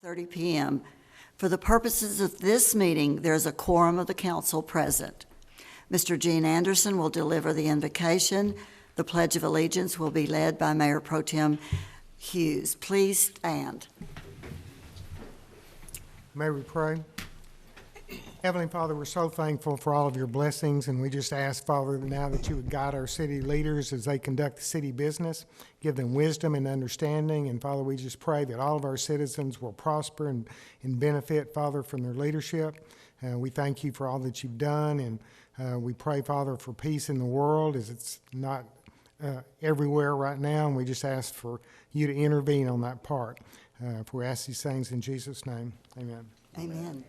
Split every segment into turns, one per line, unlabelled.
6:30 p.m. For the purposes of this meeting, there is a quorum of the council present. Mr. Gene Anderson will deliver the invocation. The Pledge of Allegiance will be led by Mayor Pro Tem Hughes. Please stand.
May we pray? Heavenly Father, we're so thankful for all of your blessings, and we just ask, Father, now that you would guide our city leaders as they conduct the city business, give them wisdom and understanding, and Father, we just pray that all of our citizens will prosper and benefit, Father, from their leadership. We thank you for all that you've done, and we pray, Father, for peace in the world as it's not everywhere right now, and we just ask for you to intervene on that part. For we ask these things in Jesus' name, amen.
Amen.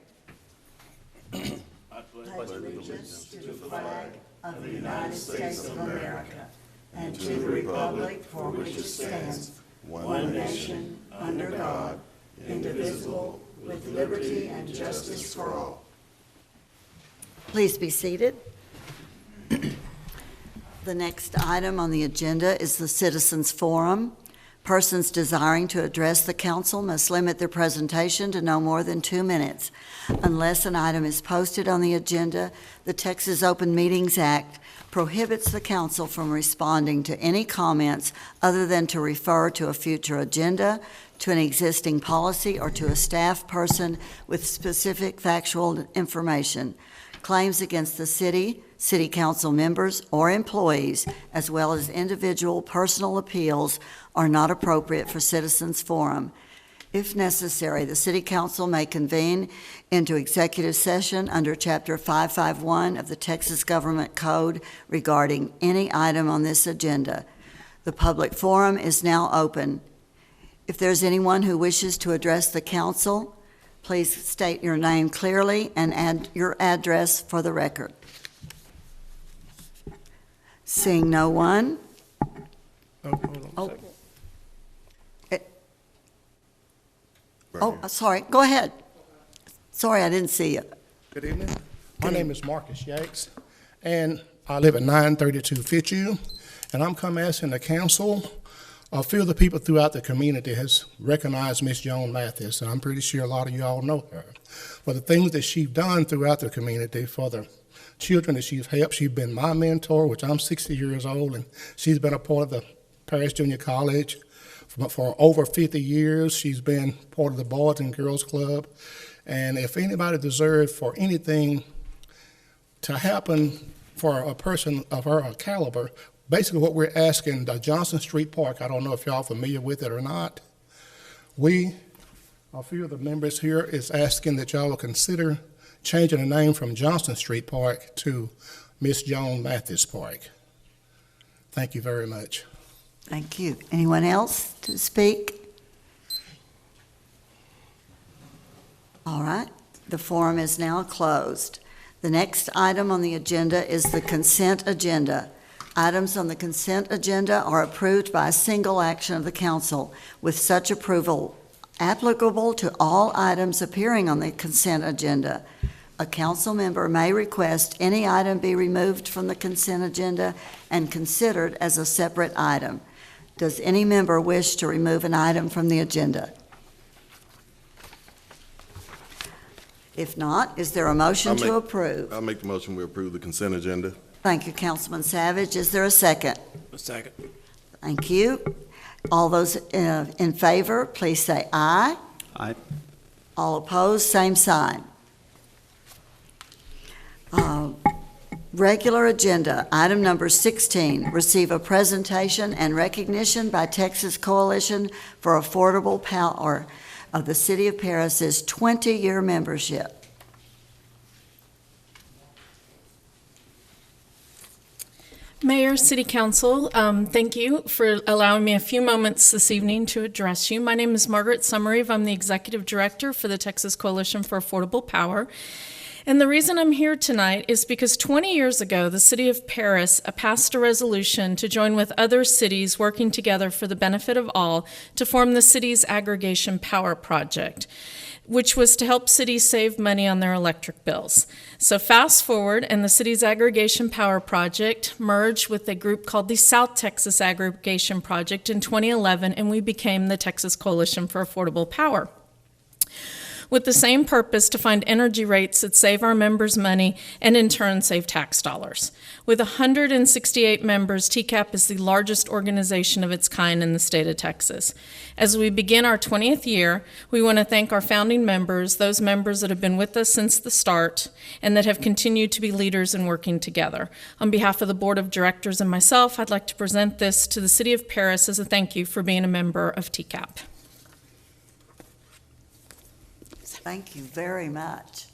I pledge allegiance to the flag of the United States of America and to the republic for which it stands, one nation, under God, indivisible, with liberty and justice for all. Please be seated. The next item on the agenda is the Citizens Forum. Persons desiring to address the council must limit their presentation to no more than 2 minutes. Unless an item is posted on the agenda, the Texas Open Meetings Act prohibits the council from responding to any comments other than to refer to a future agenda, to an existing policy, or to a staff person with specific factual information. Claims against the city council members, or employees, as well as individual personal appeals, are not appropriate for Citizens Forum. If necessary, the City Council may convene into executive session under Chapter 551 of the Texas Government Code regarding any item on this agenda. The public forum is now open. If there's anyone who wishes to address the council, please state your name clearly and add your address for the record. Seeing no one. Sorry. Go ahead. Sorry, I didn't see you.
Good evening. My name is Marcus Yates, and I live at 932 Fitzhugh, and I'm come asking the council. A few of the people throughout the community has recognized Miss Joan Mathis, and I'm pretty sure a lot of you all know her. For the things that she's done throughout the community, for the children that she's helped, she's been my mentor, which I'm 60 years old, and she's been a part of the Paris Junior College for over 50 years. She's been part of the Boys and Girls Club, and if anybody deserves for anything to happen for a person of her caliber, basically what we're asking, the Johnson Street Park, I don't know if y'all familiar with it or not, a few of the members here is asking that y'all will consider changing the name from Johnson Street Park to Miss Joan Mathis Park. Thank you very much.
Thank you. Anyone else to speak? All right. The forum is now closed. The next item on the agenda is the consent agenda. Items on the consent agenda are approved by a single action of the council, with such approval applicable to all items appearing on the consent agenda. A council member may request any item be removed from the consent agenda and considered as a separate item. Does any member wish to remove an item from the agenda? If not, is there a motion to approve?
I'll make the motion we approve the consent agenda.
Thank you, Councilman Savage. Is there a second?
A second.
Thank you. All those in favor, please say aye.
Aye.
All opposed, same sign. Regular agenda, item number 16, receive a presentation and recognition by Texas Coalition for Affordable Power of the City of Paris's 20-year membership.
Mayor, City Council, thank you for allowing me a few moments this evening to address you. My name is Margaret Summereve. I'm the Executive Director for the Texas Coalition for Affordable Power. And the reason I'm here tonight is because 20 years ago, the City of Paris passed a resolution to join with other cities working together for the benefit of all to form the city's aggregation power project, which was to help cities save money on their electric bills. So fast forward, and the city's aggregation power project merged with a group called the South Texas Aggregation Project in 2011, and we became the Texas Coalition for Affordable Power. with the same purpose to find energy rates that save our members money and in turn save tax dollars. With 168 members, TCAP is the largest organization of its kind in the state of Texas. As we begin our 20th year, we want to thank our founding members, those members that have been with us since the start and that have continued to be leaders in working together. On behalf of the Board of Directors and myself, I'd like to present this to the City of Paris as a thank you for being a member of TCAP.
Thank you very much.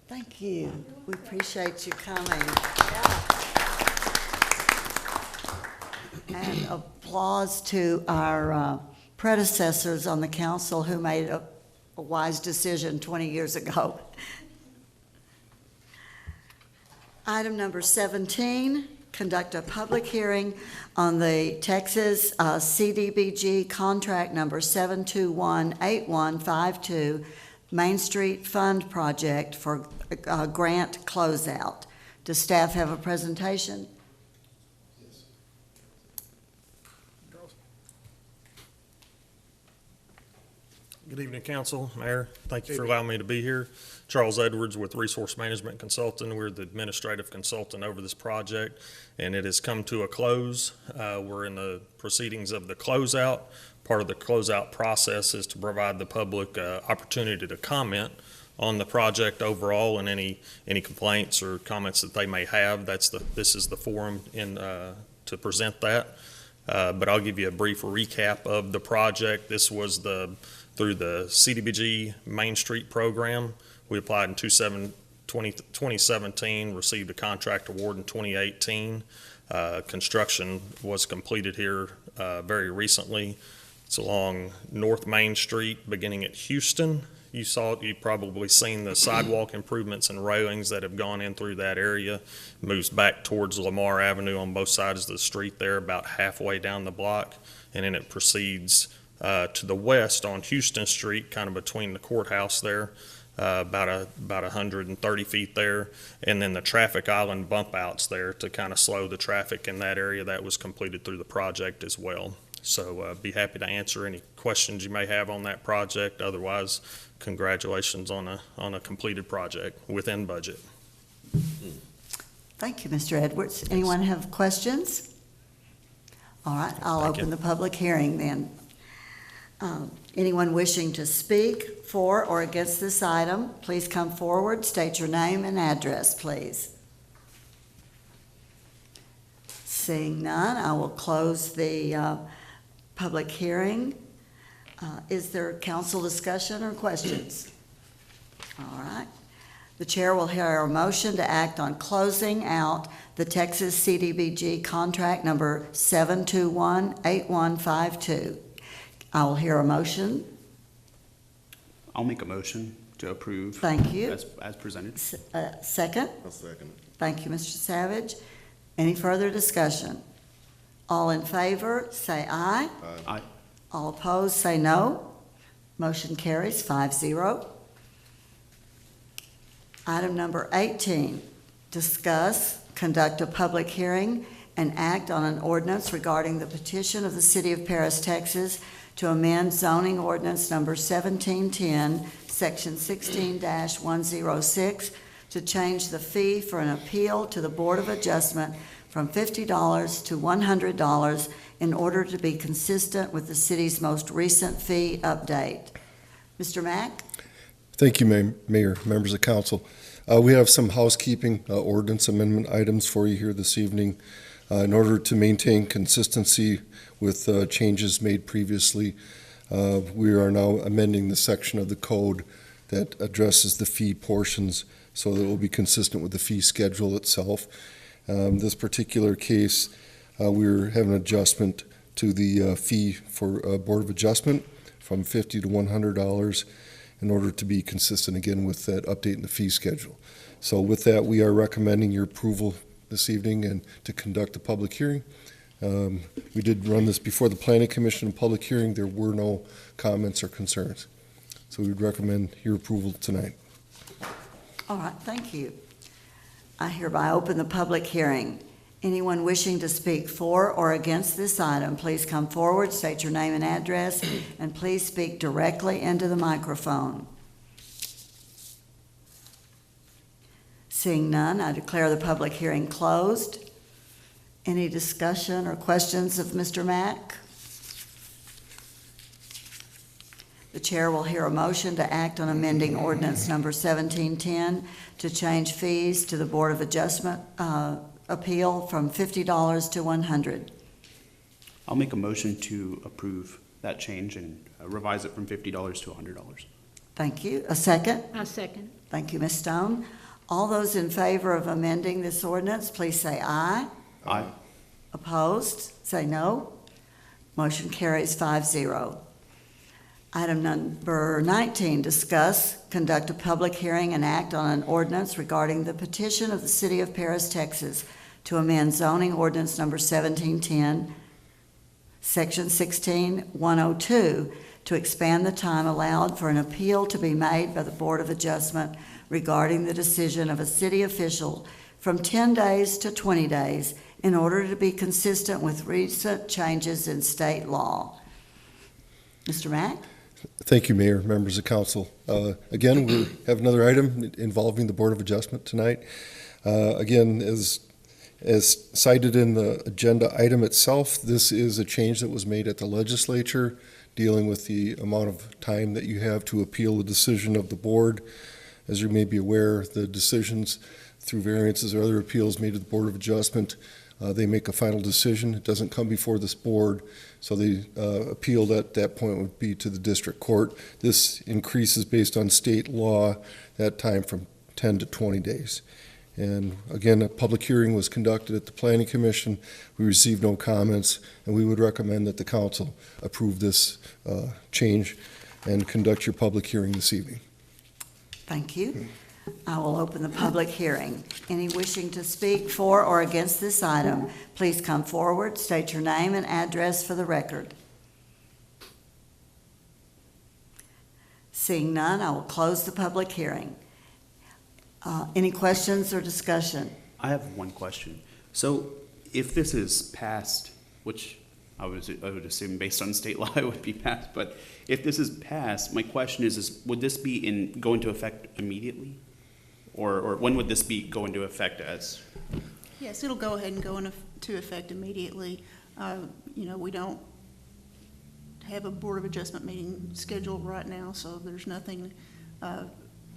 Thank you. We appreciate you coming. And applause to our predecessors on the council who made a wise decision 20 years ago. Item number 17, conduct a public hearing on the Texas CDBG contract number 7218152 Main Street Fund Project for grant closeout. Does staff have a presentation?
Good evening, Council, Mayor. Thank you for allowing me to be here. Charles Edwards with Resource Management Consultant. We're the administrative consultant over this project, and it has come to a close. We're in the proceedings of the closeout. Part of the closeout process is to provide the public opportunity to comment on the project overall and any complaints or comments that they may have. This is the forum to present that. But I'll give you a brief recap of the project. This was through the CDBG Main Street program. We applied in 2017, received a contract award in 2018. Construction was completed here very recently. It's along North Main Street, beginning at Houston. You've probably seen the sidewalk improvements and railings that have gone in through that area. Moves back towards Lamar Avenue on both sides of the street there, about halfway down the block. And then it proceeds to the west on Houston Street, kind of between the courthouse there, about 130 feet there. And then the traffic island bump outs there to kind of slow the traffic in that area. That was completed through the project as well. So be happy to answer any questions you may have on that project. Otherwise, congratulations on a completed project within budget.
Thank you, Mr. Edwards. Anyone have questions? All right, I'll
Thank you.
open the public hearing then. Anyone wishing to speak for or against this item, please come forward, state your name and address, please. Seeing none, I will close the public hearing. Is there council discussion or questions? All right. The chair will hear a motion to act on closing out the Texas CDBG contract number 7218152. I will hear a motion.
I'll make a motion to approve.
Thank you.
As presented.
Second?
I'll second it.
Thank you, Mr. Savage. Any further discussion? All in favor, say aye.
Aye.
All opposed, say no. Motion carries 5-0. Item number 18, discuss, conduct a public hearing, and act on an ordinance regarding the petition of the City of Paris, Texas, to amend zoning ordinance number 1710, section 16-106, to change the fee for an appeal to the Board of Adjustment from $50 to $100 in order to be consistent with the city's most recent fee update. Mr. Mack?
Thank you, Mayor, members of council. We have some housekeeping ordinance amendment items for you here this evening. In order to maintain consistency with changes made previously, we are now amending the section of the code that addresses the fee portions so that it will be consistent with the fee schedule itself. This particular case, we're having an adjustment to the fee for Board of Adjustment from $50 to $100 in order to be consistent again with that update in the fee schedule. So with that, we are recommending your approval this evening and to conduct a public hearing. We did run this before the Planning Commission in public hearing. There were no comments or concerns. So we would recommend your approval tonight.
All right, thank you. I hereby open the public hearing. Anyone wishing to speak for or against this item, please come forward, state your name and address, and please speak directly into the microphone. Seeing none, I declare the public hearing closed. Any discussion or questions of Mr. Mack? The chair will hear a motion to act on amending ordinance number 1710 to change fees to the Board of Adjustment appeal from $50 to $100.
I'll make a motion to approve that change and revise it from $50 to $100.
Thank you. A second?
I second.
Thank you, Ms. Stone. All those in favor of amending this ordinance, please say aye.
Aye.
Opposed? Say no. Motion carries 5-0. Item number 19, discuss, conduct a public hearing and act on an ordinance regarding the petition of the City of Paris, Texas, to amend zoning ordinance number 1710, Section 16102, to expand the time allowed for an appeal to be made by the Board of Adjustment regarding the decision of a city official from 10 days to 20 days in order to be consistent with recent changes in state law. Mr. Mack?
Thank you, Mayor, members of council. Again, we have another item involving the Board of Adjustment tonight. Again, as cited in the agenda item itself, this is a change that was made at the legislature dealing with the amount of time that you have to appeal the decision of the board. As you may be aware, the decisions through variances or other appeals made to the Board of Adjustment, they make a final decision. It doesn't come before this board, so the appeal at that point would be to the district court. This increases based on state law that time from 10 to 20 days. And again, a public hearing was conducted at the Planning Commission. We received no comments, and we would recommend that the council approve this change and conduct your public hearing this evening.
Thank you. I will open the public hearing. Any wishing to speak for or against this item, please come forward, state your name and address for the record. Seeing none, I will close the public hearing. Any questions or discussion?
I have one question. So if this is passed, which I would assume based on state law it would be passed, but if this is passed, my question is would this be go into effect immediately? Or when would this go into effect as?
Yes, it'll go ahead and go into effect immediately. We don't have a Board of Adjustment meeting scheduled right now, so there's nothing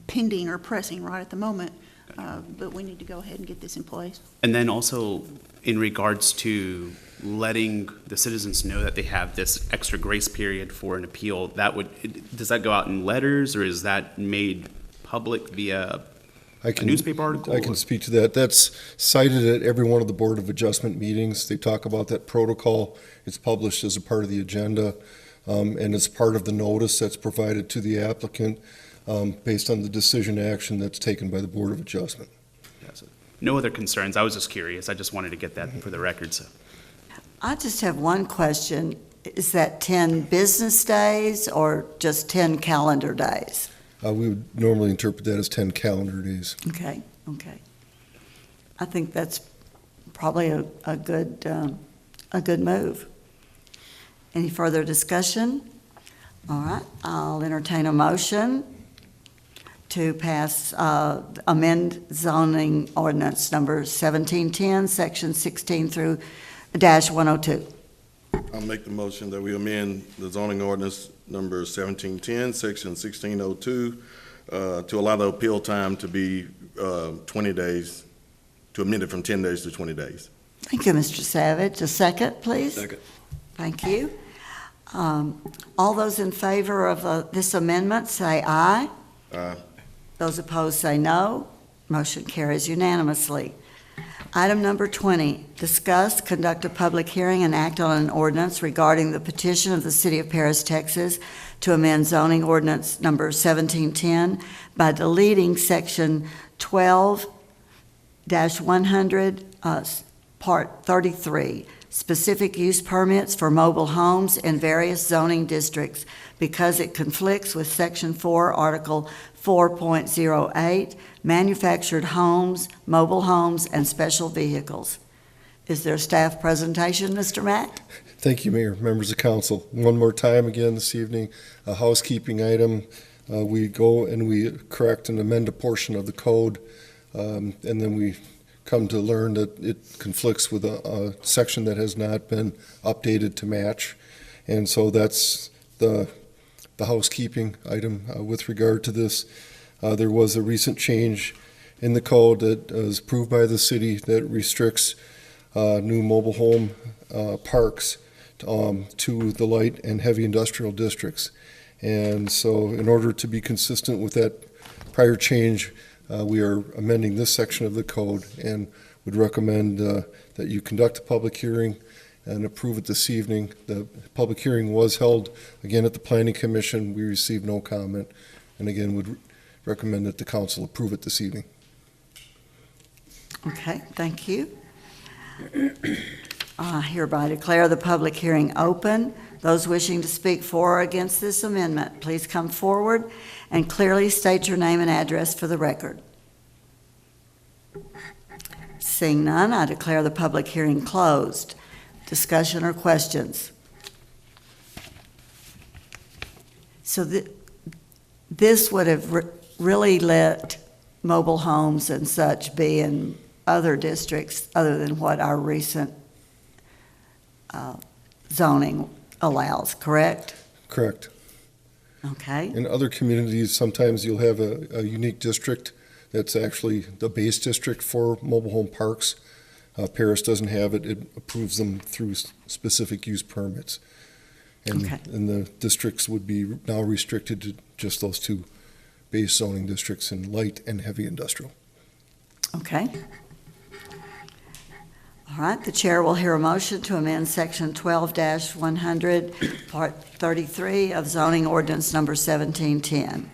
pending or pressing right at the moment, but we need to go ahead and get this in place.
And then also in regards to letting the citizens know that they have this extra grace period for an appeal, does that go out in letters or is that made public via a newspaper article?
I can speak to that. That's cited at every one of the Board of Adjustment meetings. They talk about that protocol. It's published as a part of the agenda, and it's part of the notice that's provided to the applicant based on the decision action that's taken by the Board of Adjustment.
Yes. No other concerns. I was just curious. I just wanted to get that for the record. So.
I just have one question. Is that 10 business days or just 10 calendar days?
We would normally interpret that as 10 calendar days.
Okay. I think that's probably a good move. Any further discussion? All right, I'll entertain a motion to pass, amend zoning ordinance number 1710, section 16 through -102.
I'll make the motion that we amend the zoning ordinance number 1710, section 1602, to allow the appeal time to be 20 days, to amend it from 10 days to 20 days.
Thank you, Mr. Savage. A second, please.
Second.
Thank you. All those in favor of this amendment, say aye.
Aye.
Those opposed, say no. Motion carries unanimously. Item number 20, discuss, conduct a public hearing, and act on an ordinance regarding the petition of the City of Paris, Texas, to amend zoning ordinance number 1710 by deleting section 12-100, part 33, specific use permits for mobile homes in various zoning districts, because it conflicts with section 4, article 4.08, manufactured homes, mobile homes, and special vehicles. Is there a staff presentation, Mr. Mack?
Thank you, Mayor, members of council. One more time again this evening, a housekeeping item. We go and we correct and amend a portion of the code, and then we come to learn that it conflicts with a section that has not been updated to match. And so that's the housekeeping item with regard to this. There was a recent change in the code that was approved by the city that restricts new mobile home parks to the light and heavy industrial districts. And so in order to be consistent with that prior change, we are amending this section of the code and would recommend that you conduct a public hearing and approve it this evening. The public hearing was held again at the Planning Commission. We received no comment, and again would recommend that the council approve it this evening.
Okay, thank you. I hereby declare the public hearing open. Those wishing to speak for or against this amendment, please come forward and clearly state your name and address for the record. Seeing none, I declare the public hearing closed. Discussion or questions? So this would have really let mobile homes and such be in other districts other than what our recent zoning allows, correct?
Correct.
Okay,
In other communities, sometimes you'll have a unique district that's actually the base district for mobile home parks. Paris doesn't have it. It approves them through specific use permits.
Okay.
And the districts would be now restricted to just those two base zoning districts in light and heavy industrial.
okay. All right, the chair will hear a motion to amend section 12-100, part 33 of zoning ordinance number 1710.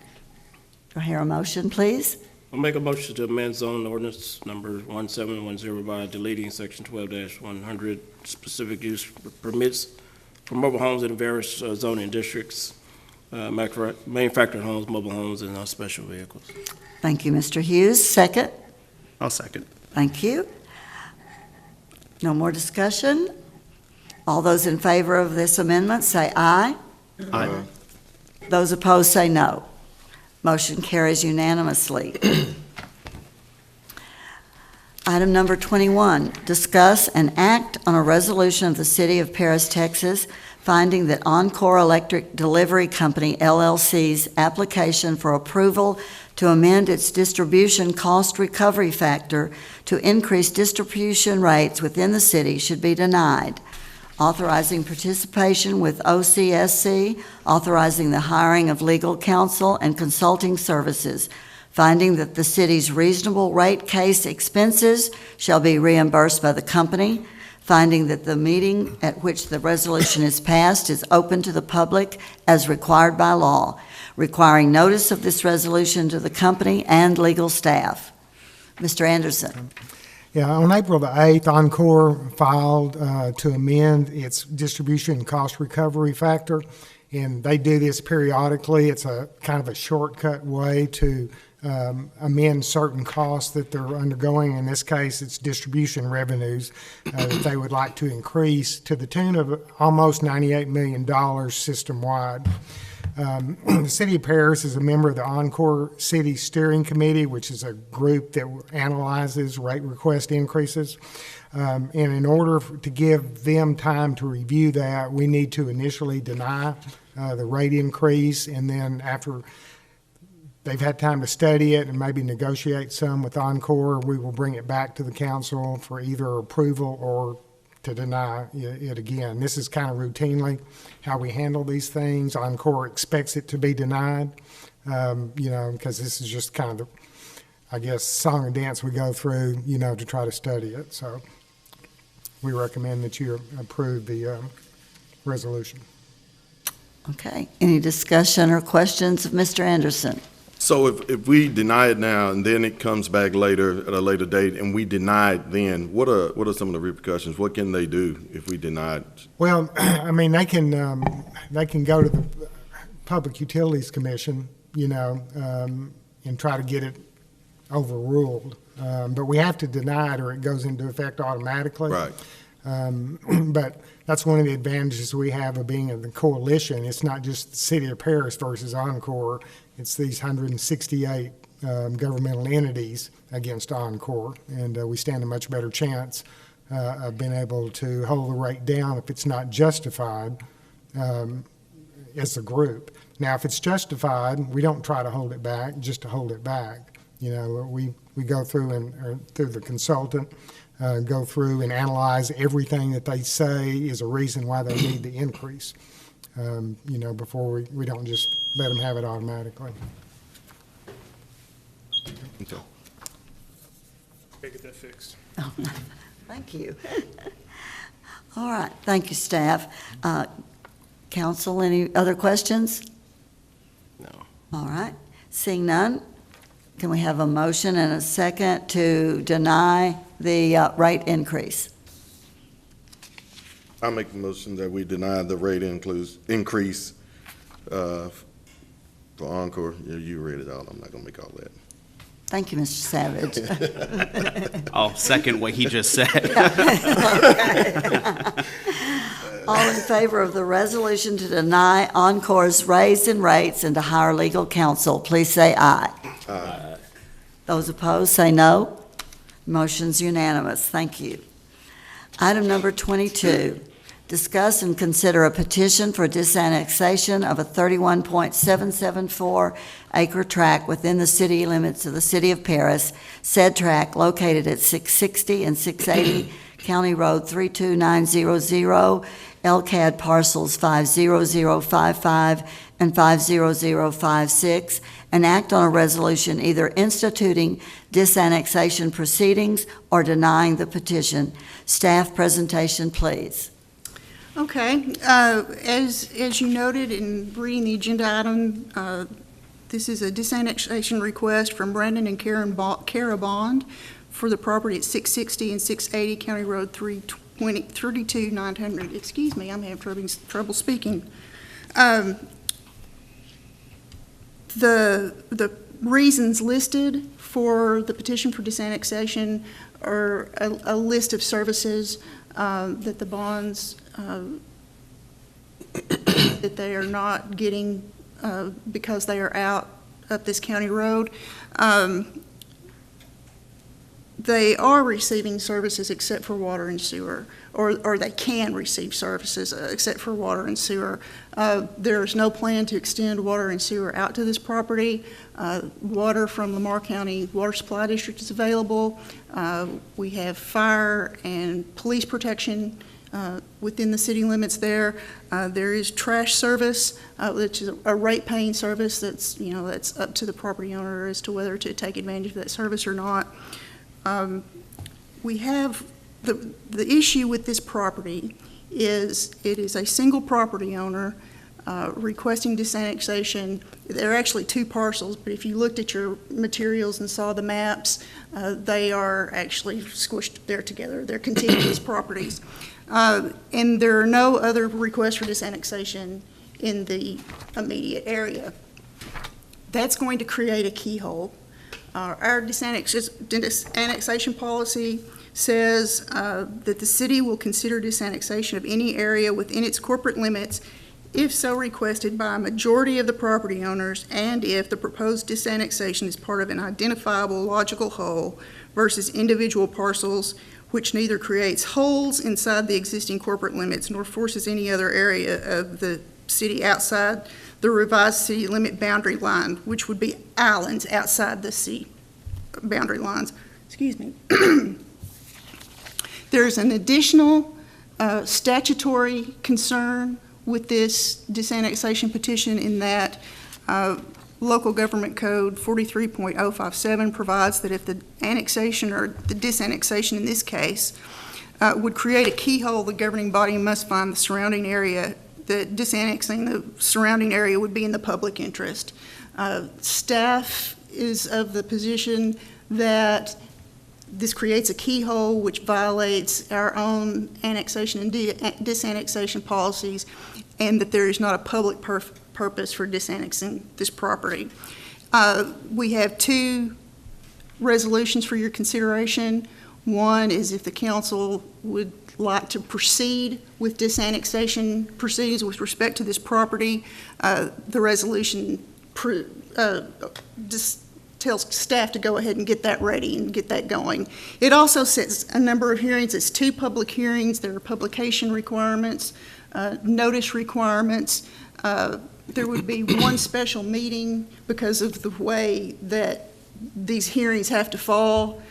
Do I hear a motion, please?
I'll make a motion to amend zoning ordinance number 1710 by deleting section 12-100, specific use permits for mobile homes in various zoning districts, manufactured homes, mobile homes, and special vehicles.
Thank you, Mr. Hughes. Second?
I'll second.
Thank you. No more discussion? All those in favor of this amendment say aye.
Aye.
Those opposed say no. Motion carries unanimously. Item number 21, discuss and act on a resolution of the City of Paris, Texas, finding that Encore Electric Delivery Company, LLC's application for approval to amend its distribution cost recovery factor to increase distribution rates within the city should be denied. Authorizing participation with OCSC, authorizing the hiring of legal counsel and consulting services, finding that the city's reasonable rate case expenses shall be reimbursed by the company, finding that the meeting at which the resolution is passed is open to the public as required by law, requiring notice of this resolution to the company and legal staff. Mr. Anderson.
Yeah, on April the 8th, Encore filed to amend its distribution cost recovery factor, and they do this periodically. It's a kind of a shortcut way to amend certain costs that they're undergoing. In this case, it's distribution revenues that they would like to increase to the tune of almost $98 million system-wide. The City of Paris is a member of the Encore City Steering Committee, which is a group that analyzes rate request increases. And in order to give them time to review that, we need to initially deny the rate increase, and then after they've had time to study it and maybe negotiate some with Encore, we will bring it back to the council for either approval or to deny it again. This is kind of routinely how we handle these things. Encore expects it to be denied, because this is just kind of the, I guess, song and dance we go through, to try to study it. So we recommend that you approve the resolution.
Okay, any discussion or questions of Mr. Anderson?
So if we deny it now and then it comes back later at a later date and we deny it then, what are some of the repercussions? What can they do if we deny it?
Well, I mean, they can go to the Public Utilities Commission, and try to get it overruled. But we have to deny it or it goes into effect automatically.
Right.
But that's one of the advantages we have of being in the coalition. It's not just the city of Paris versus Encore. It's these 168 governmental entities against Encore. And we stand a much better chance of being able to hold the rate down if it's not justified as a group. Now, if it's justified, we don't try to hold it back just to hold it back. You know, we go through and through the consultant, go through and analyze everything that they say is a reason why they need the increase, you know, before we don't just let them have it automatically.
Okay.
Get that fixed.
Thank you. All right, thank you, staff. Council, any other questions?
No.
All right, seeing none, can we have a motion and a second to deny the rate increase?
I make the motion that we deny the rate increase for Encore. You read it out. I'm not gonna make all that.
Thank you, Mr. Savage.
I'll second what he just said.
All in favor of the resolution to deny Encore's raise in rates and to hire legal counsel, please say aye.
Aye.
Those opposed, say no. Motion's unanimous. Thank you. Item number 22, discuss and consider a petition for disannexation of a 31.774 acre tract within the city limits of the city of Paris. Said tract located at 660 and 680 County Road 32900, LCAD parcels 50055 and 50056, and act on a resolution either instituting disannexation proceedings or denying the petition. Staff presentation, please.
Okay, as you noted in reading the agenda item, this is a disannexation request from Brandon and Kara Bond for the property at 660 and 680 County Road 32900. Excuse me, I'm having trouble speaking. The reasons listed for the petition for disannexation are a list of services that the bonds that they are not getting because they are out up this county road. They are receiving services except for water and sewer, or they can receive services except for water and sewer. There is no plan to extend water and sewer out to this property. Water from Lamar County Water Supply District is available. We have fire and police protection within the city limits there. There is trash service, which is a rate-paying service that's, you know, that's up to the property owner as to whether to take advantage of that service or not. We have the issue with this property is it is a single property owner requesting disannexation. There are actually two parcels, but if you looked at your materials and saw the maps, they are actually squished there together. They're contiguous properties. And there are no other requests for disannexation in the immediate area. That's going to create a keyhole. Our disannexation policy says that the city will consider disannexation of any area within its corporate limits if so requested by a majority of the property owners and if the proposed disannexation is part of an identifiable logical whole versus individual parcels which neither creates holes inside the existing corporate limits nor forces any other area of the city outside the revised city limit boundary line, which would be islands outside the city boundary lines. Excuse me. There's an additional statutory concern with this disannexation petition in that Local Government Code 43.057 provides that if the annexation or the disannexation in this case would create a keyhole, the governing body must find the surrounding area, that disannexing the surrounding area would be in the public interest. Staff is of the position that this creates a keyhole which violates our own annexation and disannexation policies, and that there is not a public purpose for disannexing this property. We have two resolutions for your consideration. One is if the council would like to proceed with disannexation proceedings with respect to this property. The resolution just tells staff to go ahead and get that ready and get that going. It also sets a number of hearings. It's 2 public hearings. There are publication requirements, notice requirements. There would be 1 special meeting because of the way that these hearings have to fall.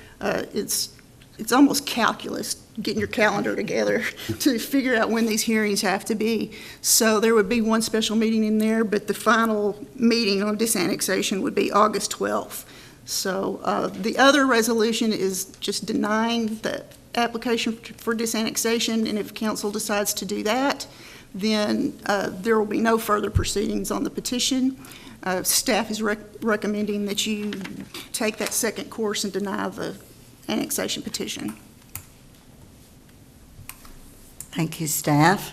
It's almost calculus, getting your calendar together to figure out when these hearings have to be. So there would be 1 special meeting in there, but the final meeting on disannexation would be August 12th. So the other resolution is just denying the application for disannexation, and if council decides to do that, then there will be no further proceedings on the petition. Staff is recommending that you take that second course and deny the annexation petition.
Thank you, staff.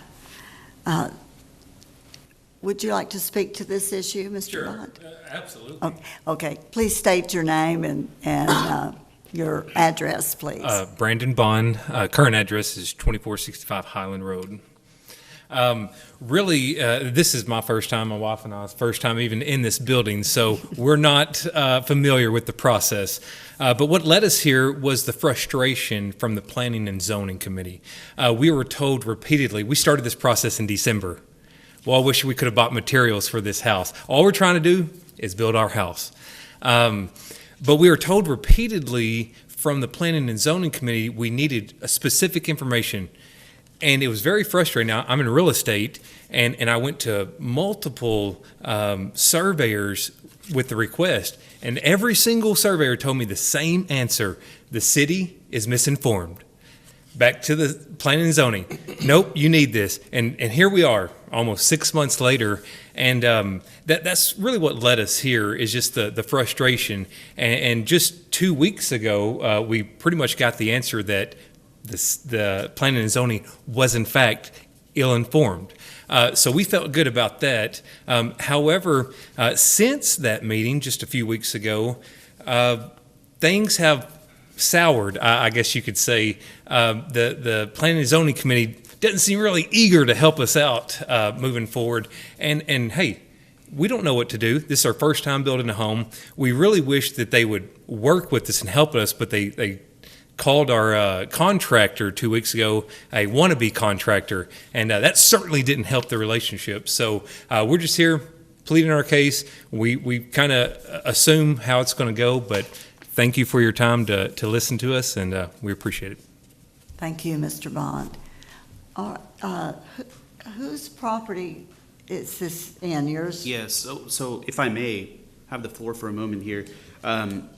Would you like to speak to this issue, Mr. Bond?
Absolutely.
Okay, please state your name and your address, please.
Brandon Bond, current address is 2465 Highland Road. Really, this is my first time, my wife and I's first time even in this building, so we're not familiar with the process. But what led us here was the frustration from the Planning and Zoning Committee. We were told repeatedly, we started this process in December. Well, I wish we could have bought materials for this house. All we're trying to do is build our house. But we were told repeatedly from the Planning and Zoning Committee we needed a specific information. And it was very frustrating. Now, I'm in real estate, and I went to multiple surveyors with the request, and every single surveyor told me the same answer. The city is misinformed. Back to the planning and zoning. Nope, you need this. And here we are, almost 6 months later, and that's really what led us here is just the frustration. And just 2 weeks ago, we pretty much got the answer that the planning and zoning was in fact ill-informed. So we felt good about that. However, since that meeting just a few weeks ago, things have soured, I guess you could say. The Planning and Zoning Committee doesn't seem really eager to help us out moving forward. And hey, we don't know what to do. This is our first time building a home. We really wish that they would work with us and help us, but they called our contractor 2 weeks ago a wannabe contractor, and that certainly didn't help the relationship. So we're just here pleading our case. We kind of assume how it's going to go, but thank you for your time to listen to us, and we appreciate it.
Thank you, Mr. Bond. Whose property is this in? Yours?
Yes, so if I may have the floor for a moment here.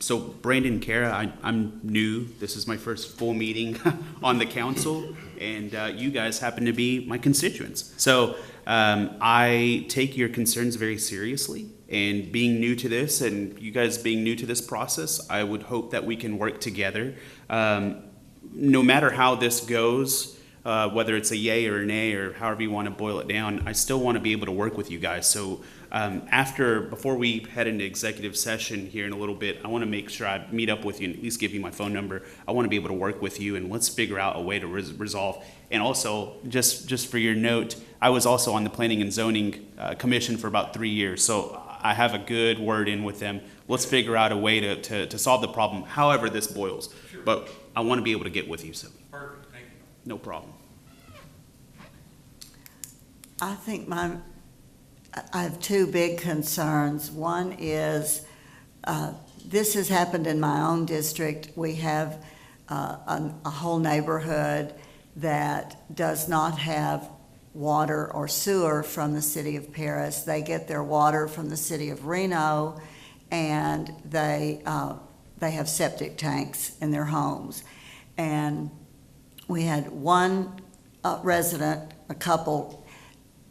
So Brandon Kara, I'm new. This is my first full meeting on the council, and you guys happen to be my constituents. So I take your concerns very seriously, and being new to this, and you guys being new to this process, I would hope that we can work together. No matter how this goes, whether it's a yay or a nay or however you want to boil it down, I still want to be able to work with you guys. So before we head into executive session here in a little bit, I want to make sure I meet up with you and at least give you my phone number. I want to be able to work with you, and let's figure out a way to resolve. And also, just for your note, I was also on the Planning and Zoning Commission for about 3 years, so I have a good word in with them. Let's figure out a way to solve the problem, however this boils. Sure. But I want to be able to get with you, so.
Perfect, thank you.
No problem.
I think I have 2 big concerns. One is, this has happened in my own district. We have a whole neighborhood that does not have water or sewer from the city of Paris. They get their water from the city of Reno, and they have septic tanks in their homes. And we had one resident, a couple,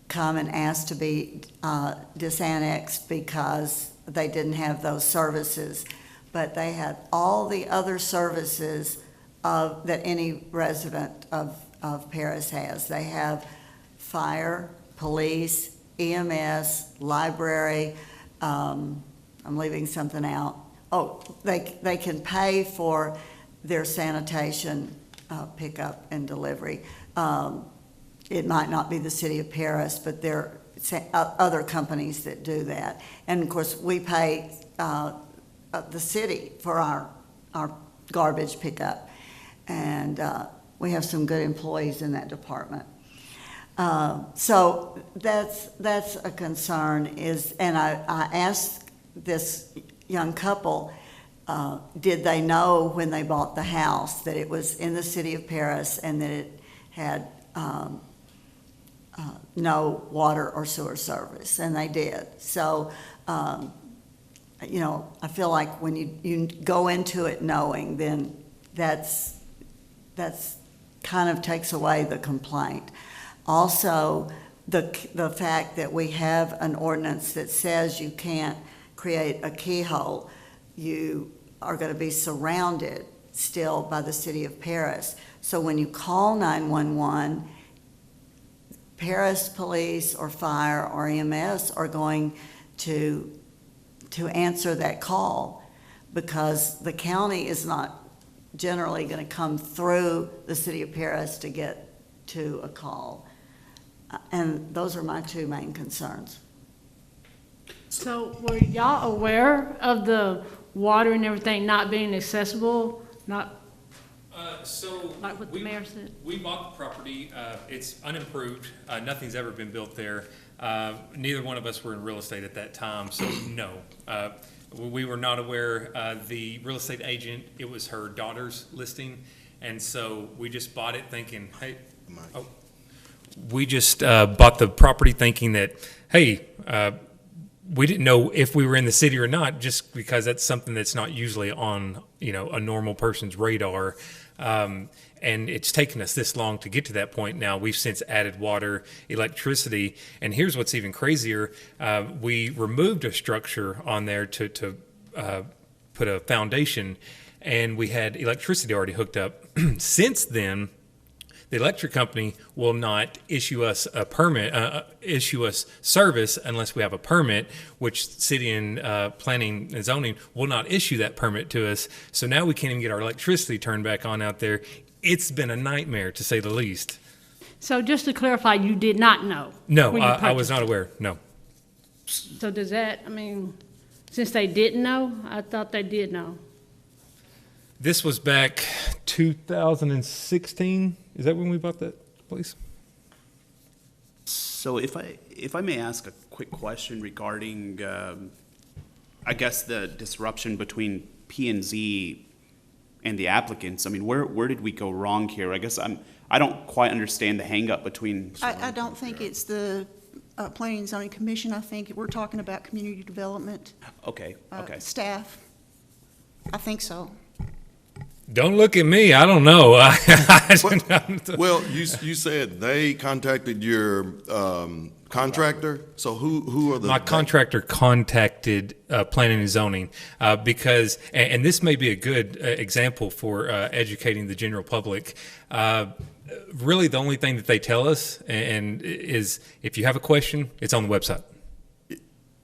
come and ask to be disannexed because they didn't have those services. But they had all the other services that any resident of Paris has. They have fire, police, EMS, library, I'm leaving something out. they can pay for their sanitation pickup and delivery. It might not be the city of Paris, but there are other companies that do that. And of course, we pay the city for our garbage pickup. And we have some good employees in that department. So that's a concern and I asked this young couple, did they know when they bought the house that it was in the city of Paris and that it had no water or sewer service? And they did. So, you know, I feel like when you go into it knowing, then that's kind of takes away the complaint. Also, the fact that we have an ordinance that says you can't create a keyhole, you are going to be surrounded still by the city of Paris. So when you call 911, Paris police or fire or EMS are going to answer that call, because the county is not generally going to come through the city of Paris to get to a call. And those are my two main concerns.
So were y'all aware of the water and everything not being accessible, not
So
like what the mayor said?
we bought the property. It's unimproved. Nothing's ever been built there. Neither one of us were in real estate at that time, so no. We were not aware. The real estate agent, it was her daughter's listing, and so we just bought it thinking, hey, we just bought the property thinking that, hey, we didn't know if we were in the city or not, just because that's something that's not usually on, you know, a normal person's radar. And it's taken us this long to get to that point. Now we've since added water, electricity, and here's what's even crazier. We removed a structure on there to put a foundation, and we had electricity already hooked up. Since then, the electric company will not issue us a permit, issue us service unless we have a permit, which city and planning and zoning will not issue that permit to us. So now we can't even get our electricity turned back on out there. It's been a nightmare, to say the least.
So just to clarify, you did not know?
No,
when you
I was
purchased
not
it?
aware, no.
So does that, I mean, since they didn't know, I thought they did know.
This was back 2016. Is that when we bought that place?
So if I may ask a quick question regarding, I guess, the disruption between P&Z and the applicants. I mean, where did we go wrong here? I guess I don't quite understand the hang-up between.
I don't think it's the Planning and Zoning Commission. I think we're talking about community development.
Okay, okay.
Staff. I think so.
Don't look at me. I don't know.
Well, you said they contacted your contractor, so who are the?
My contractor contacted planning and zoning because, and this may be a good example for educating the general public. Really, the only thing that they tell us and is if you have a question, it's on the website.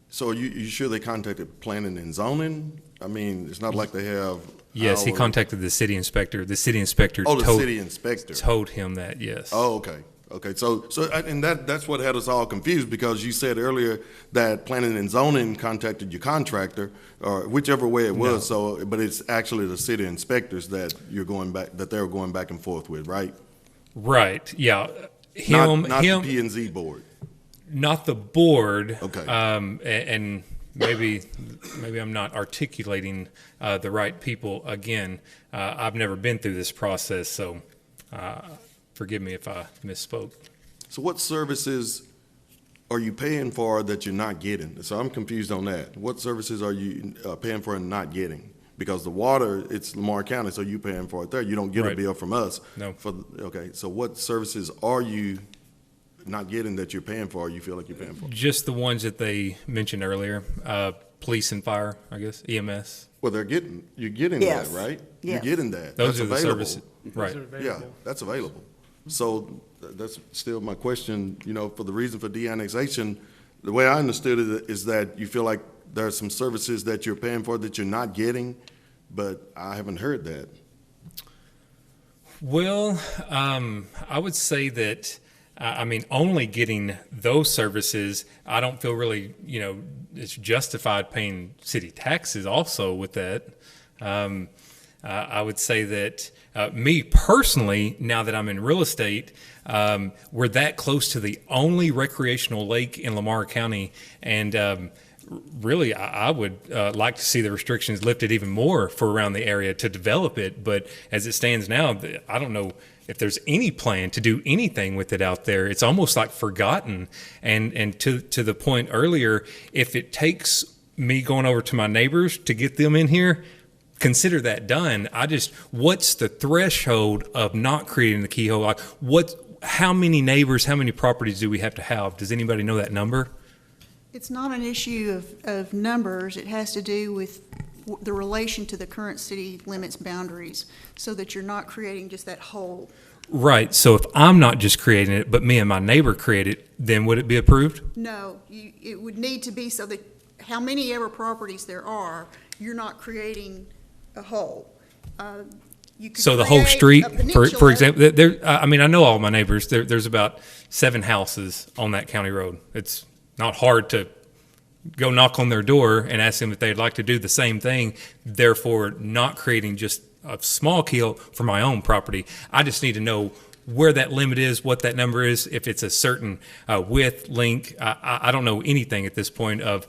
So are you sure they contacted planning and zoning? I mean, it's not like they have.
Yes, he contacted the city inspector. The city inspector
city inspector
told him that. Yes.
Oh, okay. Okay, so and that's what had us all confused, because you said earlier that planning and zoning contacted your contractor, or whichever way it was.
No.
So, but it's actually the city inspectors that they're going back and forth with, right?
Right. Yeah.
Not the P&Z board.
Not the board.
Okay.
And maybe I'm not articulating the right people again. I've never been through this process, so. Forgive me if I misspoke.
So what services are you paying for that you're not getting? So I'm confused on that. What services are you paying for and not getting? Because the water, it's Lamar County, so you're paying for it there. You don't get a bill from us.
No.
Okay, so what services are you not getting that you're paying for, or you feel like you're paying for?
Just the ones that they mentioned earlier, police and fire, I guess, EMS.
Well, you're getting
Yes.
that, right?
Yes.
You're getting that.
Those
That's
are the
available.
services. Right.
Yeah, that's available. So that's still my question, for the reason for de-annexation, the way I understood it is that you feel like there are some services that you're paying for that you're not getting, but I haven't heard that.
Well, I would say that, I mean, only getting those services, I don't feel really, it's justified paying city taxes also with that. I would say that me personally, now that I'm in real estate, we're that close to the only recreational lake in Lamar County, and really, I would like to see the restrictions lifted even more for around the area to develop it. But as it stands now, I don't know if there's any plan to do anything with it out there. It's almost like forgotten. And to the point earlier, if it takes me going over to my neighbors to get them in here, consider that done. What's the threshold of not creating the keyhole? Like, how many neighbors, how many properties do we have to have? Does anybody know that number?
It's not an issue of numbers. It has to do with the relation to the current city limits boundaries, so that you're not creating just that hole.
Right. So if I'm not just creating it, but me and my neighbor create it, then would it be approved?
No, it would need to be so that how many ever properties there are, you're not creating a hole. You could
So the whole
create
street,
a
for
peninsula.
example, I mean, I know all my neighbors. There's about 7 houses on that county road. It's not hard to go knock on their door and ask them if they'd like to do the same thing, therefore not creating just a small keyhole for my own property. I just need to know where that limit is, what that number is, if it's a certain width, length. I don't know anything at this point of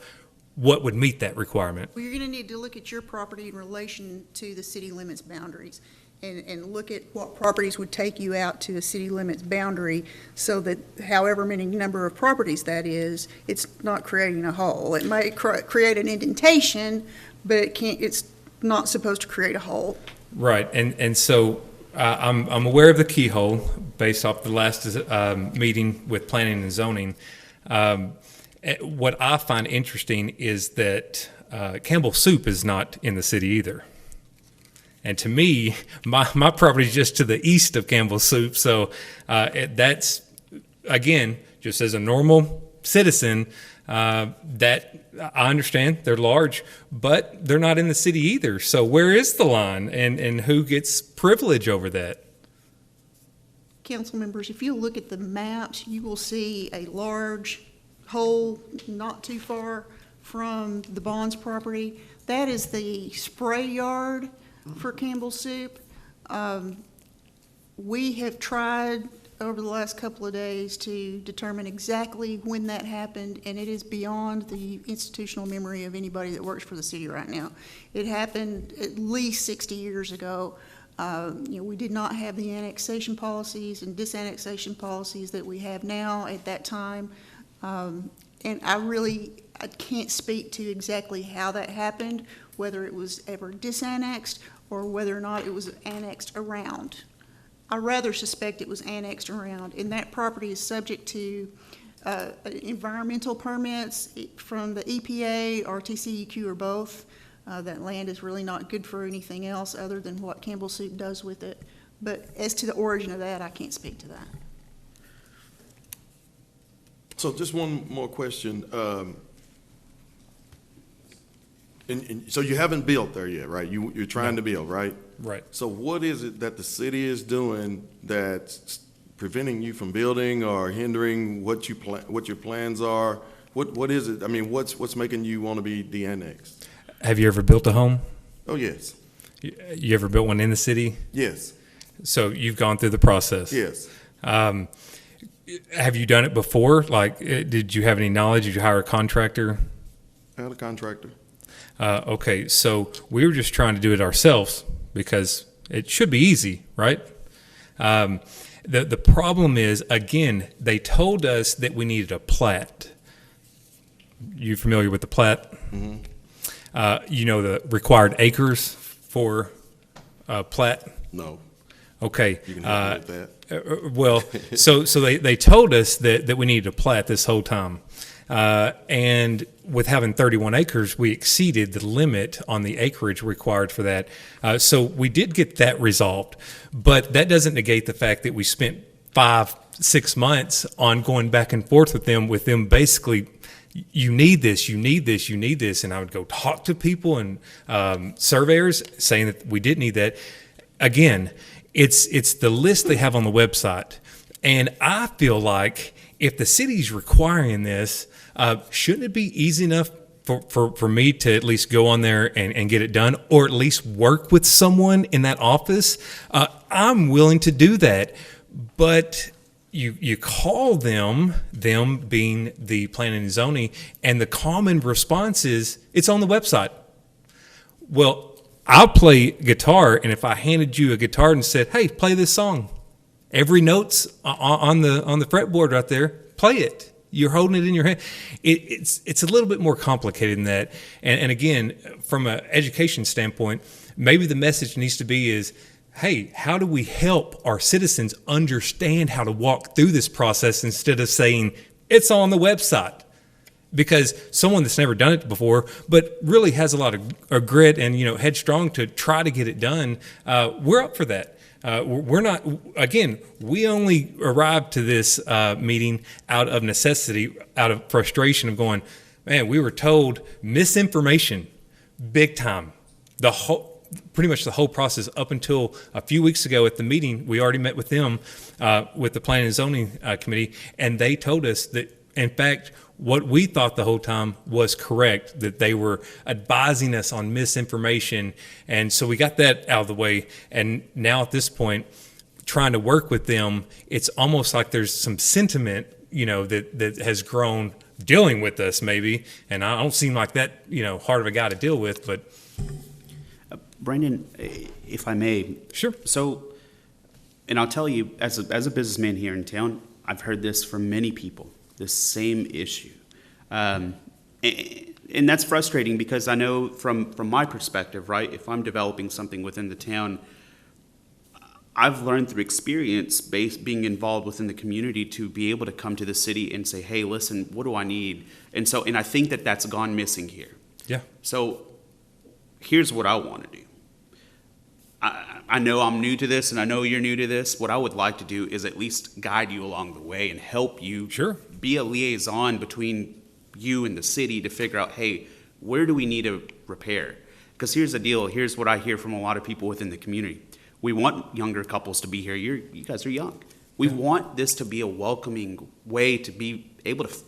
what would meet that requirement.
Well, you're going to need to look at your property in relation to the city limits boundaries, and look at what properties would take you out to the city limits boundary, so that however many number of properties that is, it's not creating a hole. It might create an indentation, but it's not supposed to create a hole.
Right, and so I'm aware of the keyhole based off the last meeting with planning and zoning. What I find interesting is that Campbell Soup is not in the city either. And to me, my property is just to the east of Campbell Soup, so that's, again, just as a normal citizen, that I understand they're large, but they're not in the city either. So where is the line, and who gets privilege over that?
Council members, if you look at the maps, you will see a large hole not too far from the Bonds property. That is the spray yard for Campbell Soup. We have tried over the last couple of days to determine exactly when that happened, and it is beyond the institutional memory of anybody that works for the city right now. It happened at least 60 years ago. We did not have the annexation policies and disannexation policies that we have now at that time. And I can't speak to exactly how that happened, whether it was ever disannexed or whether or not it was annexed around. I rather suspect it was annexed around, and that property is subject to environmental permits from the EPA or TCEQ or both. That land is really not good for anything else other than what Campbell Soup does with it. But as to the origin of that, I can't speak to that.
So just one more question. So you haven't built there yet, right? You're trying to build, right?
Right.
So what is it that the city is doing that's preventing you from building or hindering what your plans are? What is it? I mean, what's making you want to be de-annexed?
Have you ever built a home?
Oh, yes.
You ever built one in the city?
Yes.
So you've gone through the process?
Yes.
Have you done it before? Like, did you have any knowledge? Did you hire a contractor?
I had a contractor.
Okay, so we were just trying to do it ourselves because it should be easy, right? The problem is, again, they told us that we needed a plat. You familiar with the plat?
Mm-hmm.
You know the required acres for plat?
No.
Okay.
You can help me with that.
Well, so they told us that we needed a plat this whole time. And with having 31 acres, we exceeded the limit on the acreage required for that. So we did get that resolved, but that doesn't negate the fact that we spent 5-6 months on going back and forth with them basically you need this, you need this, you need this. And I would go talk to people and surveyors saying that we didn't need that. Again, it's the list they have on the website. And I feel like if the city's requiring this, shouldn't it be easy enough for me to at least go on there and get it done, or at least work with someone in that office? I'm willing to do that. But you call them being the planning and zoning, and the common response is, it's on the website. Well, I'll play guitar, and if I handed you a guitar and said, hey, play this song, every note's on the fretboard right there, play it. You're holding it in your hand. It's a little bit more complicated than that. And again, from an education standpoint, maybe the message needs to be is, hey, how do we help our citizens understand how to walk through this process instead of saying it's on the website? Because someone that's never done it before, but really has a lot of grit and headstrong to try to get it done, we're up for that. We're not. Again, we only arrived to this meeting out of necessity, out of frustration of going, man, we were told misinformation, big time. Pretty much the whole process up until a few weeks ago at the meeting, we already met with them, with the Planning and Zoning Committee, and they told us that, in fact, what we thought the whole time was correct, that they were advising us on misinformation. And so we got that out of the way. And now at this point, trying to work with them, it's almost like there's some sentiment, that has grown dealing with us maybe. And I don't seem like that, hard of a guy to deal with, but.
Brandon, if I may. Sure. So, and I'll tell you, as a businessman here in town, I've heard this from many people, this same issue. And that's frustrating because I know from my perspective, right, if I'm developing something within the town, I've learned through experience, being involved within the community, to be able to come to the city and say, hey, listen, what do I need? And I think that's gone missing here.
Yeah.
So here's what I want to do. I know I'm new to this, and I know you're new to this. What I would like to do is at least guide you along the way and help you be a liaison between you and the city to figure out, hey, where do we need to repair? Because here's the deal. Here's what I hear from a lot of people within the community. We want younger couples to be here. You guys are young. We want this to be a welcoming way to be able to,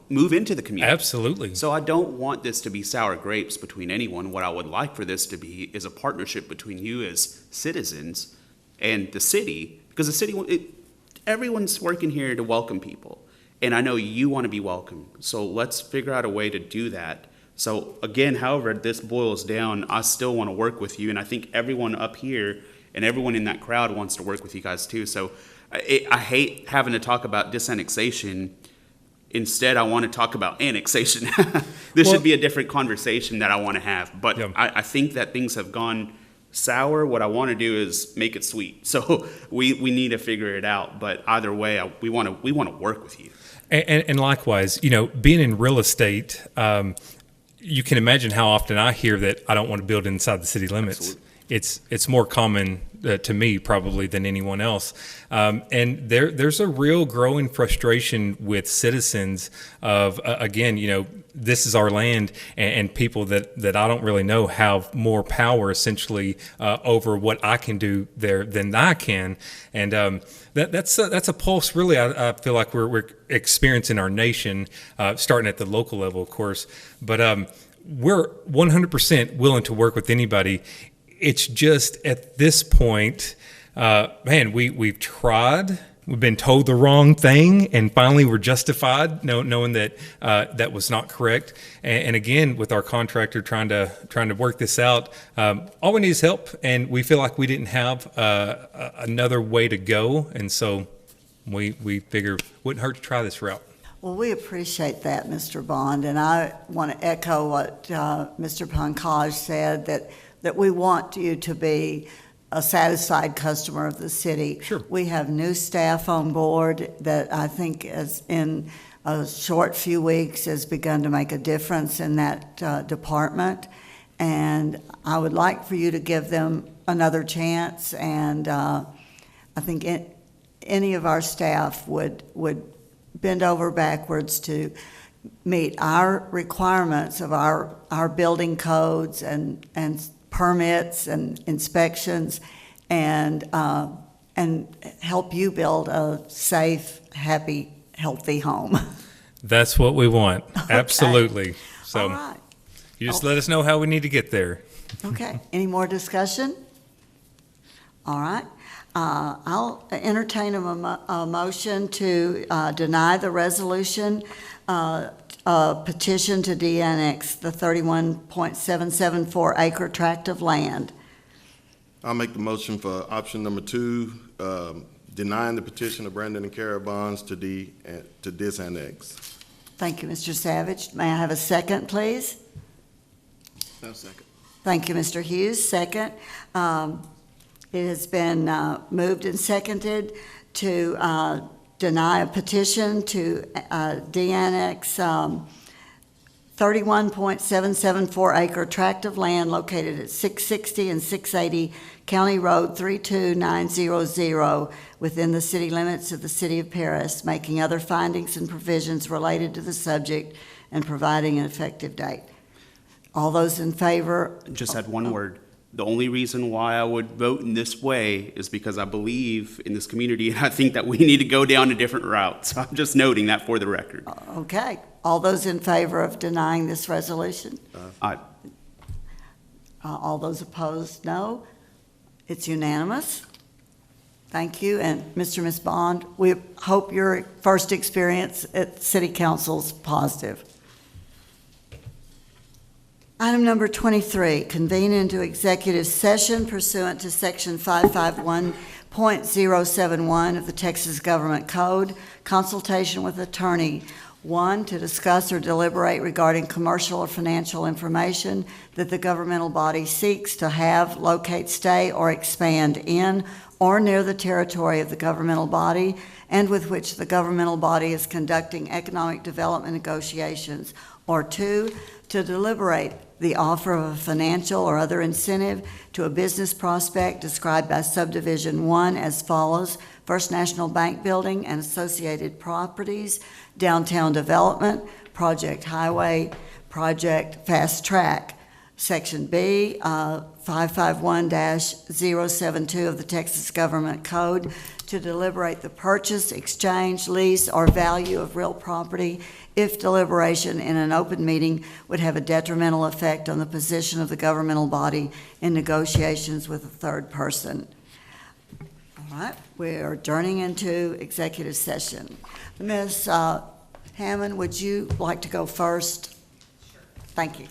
move into the community.
Absolutely.
So I don't want this to be sour grapes between anyone. What I would like for this to be is a partnership between you as citizens and the city, because the city, everyone's working here to welcome people. And I know you want to be welcome. So let's figure out a way to do that. So again, however this boils down, I still want to work with you. And I think everyone up here and everyone in that crowd wants to work with you guys too. So I hate having to talk about disannexation. Instead, I want to talk about annexation. This should be a different conversation that I want to have. But I think that things have gone sour. What I want to do is make it sweet. So we need to figure it out. But either way, we want to work with you.
And likewise, being in real estate, you can imagine how often I hear that I don't want to build inside the city limits. Absolutely. It's more common to me probably than anyone else. And there's a real growing frustration with citizens of, again, this is our land, and people that I don't really know have more power essentially over what I can do there than I can. And that's a pulse really I feel like we're experiencing our nation, starting at the local level, of course. But we're 100% willing to work with anybody. It's just at this point, we've tried. We've been told the wrong thing, and finally we're justified, knowing that that was not correct. And again, with our contractor trying to work this out, all we need is help, and we feel like we didn't have another way to go, and so we figured it wouldn't hurt to try this route.
Well, we appreciate that, Mr. Bond, and I want to echo what Mr. Pankaj said, that we want you to be a satisfied customer of the city.
Sure.
We have new staff on board that I think is in a short few weeks has begun to make a difference in that department. And I would like for you to give them another chance. And I think any of our staff would bend over backwards to meet our requirements of our building codes and permits and inspections, and help you build a safe, happy, healthy home.
That's what we want. Absolutely. So
All right.
you just let us know how we need to get there.
Okay, any more discussion? All right, I'll entertain a motion to deny the resolution, petition to de-annex the 31.774 acre tract of land.
I'll make the motion for option number 2, denying the petition of Brandon and Kara Bonds to disannex.
Thank you, Mr. Savage. May I have a second, please?
No second.
Thank you, Mr. Hughes. Second. It has been moved and seconded to deny a petition to de-annex 31.774 acre tract of land located at 660 and 680 County Road 32900 within the city limits of the city of Paris, making other findings and provisions related to the subject and providing an effective date. All those in favor?
Just add one word. The only reason why I would vote in this way is because I believe in this community, and I think that we need to go down a different route. So I'm just noting that for the record.
Okay. All those in favor of denying this resolution?
Aye.
All those opposed, no. It's unanimous. Thank you. And Mr. and Ms. Bond, we hope your first experience at City Council's positive. Item number 23, convene into executive session pursuant to Section 551.071 of the Texas Government Code, consultation with attorney. 1, to discuss or deliberate regarding commercial or financial information that the governmental body seeks to have, locate, stay, or expand in or near the territory of the governmental body and with which the governmental body is conducting economic development negotiations. Or 2, to deliberate the offer of a financial or other incentive to a business prospect described by subdivision 1 as follows: First National Bank Building and associated properties, downtown development, project highway, project fast track. Section B, 551-072 of the Texas Government Code, to deliberate the purchase, exchange, lease, or value of real property if deliberation in an open meeting would have a detrimental effect on the position of the governmental body in negotiations with a third person. All right, we're adjourning into executive session. Ms. Hammond, would you like to go first? Sure. Thank you.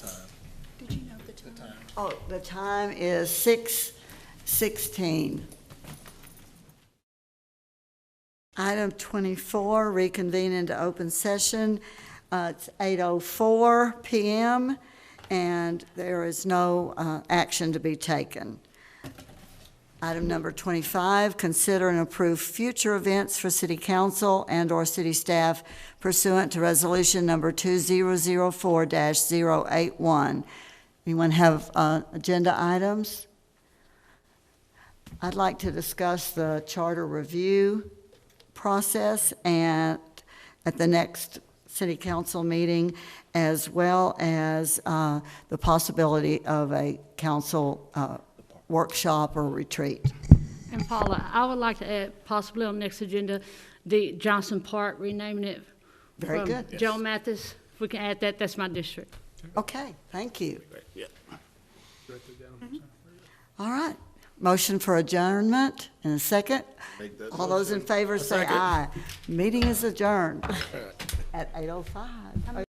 Did you know the time?
Oh, the time is 6:16. Item 24, reconvene into open session. It's 8:04 p.m. and there is no action to be taken. Item number 25, consider and approve future events for City Council and/or City staff pursuant to Resolution number 2004-081. Anyone have agenda items? I'd like to discuss the charter review process and at the next City Council meeting, as well as the possibility of a council workshop or retreat.
And Paula, I would like to add possibly on the next agenda, the Johnson Park, renaming it.
Very
from
good.
Joe Mathis, if we can add that, that's my district.
Okay, thank you.
Yeah.
All right. Motion for adjournment in a second. All those in favor say aye. Meeting is adjourned at 8:05.